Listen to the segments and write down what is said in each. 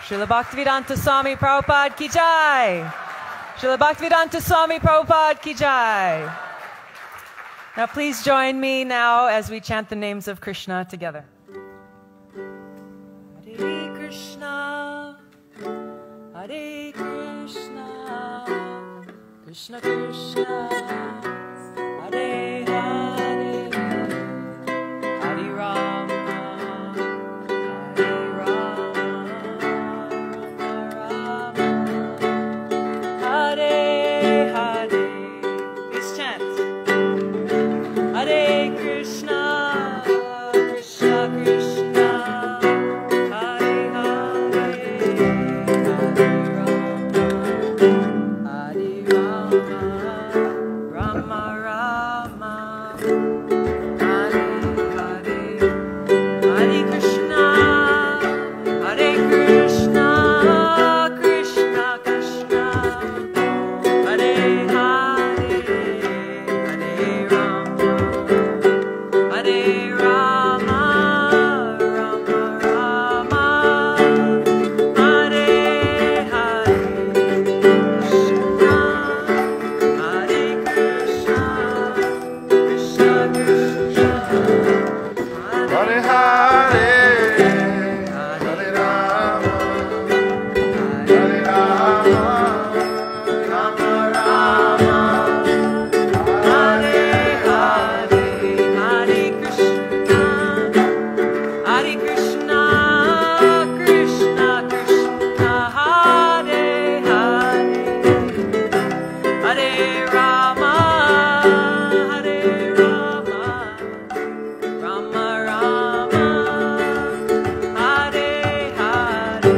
Srila Bhaktivedanta Swami Prabhupada ki jai. Srila Bhaktivedanta Swami Prabhupada ki jai. Now please join me now as we chant the names of Krishna together. Hare Krishna, Hare Krishna, Krishna Krishna, Hare Hare, Hare Rama, Hare Rama, Hare Hare. Please chant. Hare Krishna, Krishna Krishna, Hare Hare, Hare Rama, Rama Rama, Hare Hare, Hare Krishna, Hare Krishna, Krishna Krishna, Hare Hare, Hare Rama, Hare Rama, Rama Rama, Hare Hare, Krishna, Hare Krishna, Krishna Krishna, Hare Hare, Hare Rama, Hare Rama, Rama Rama, Hare Hare, Hare Krishna, Hare Krishna, Krishna Krishna, Hare Hare, Hare Rama, Hare Rama, Rama Rama, Hare Hare,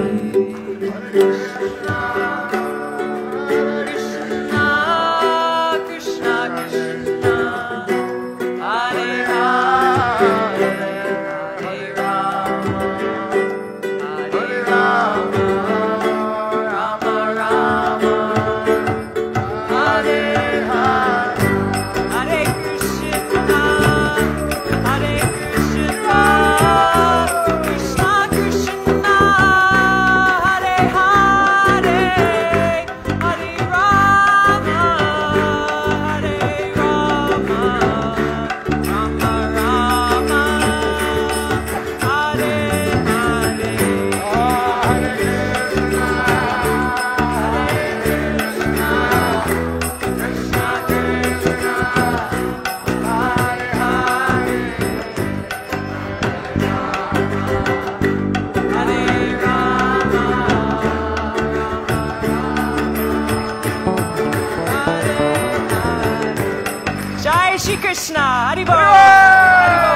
Krishna Krishna Krishna, Hare Hare, Hare Rama, Hare Rama, Rama Rama, Hare Hare, Hare Krishna, Hare Krishna, Krishna Krishna, Hare Hare, Hare Rama, Hare Rama, Rama Rama, Hare Hare, Jai Shri Krishna, Hari Bol, Hari Bol.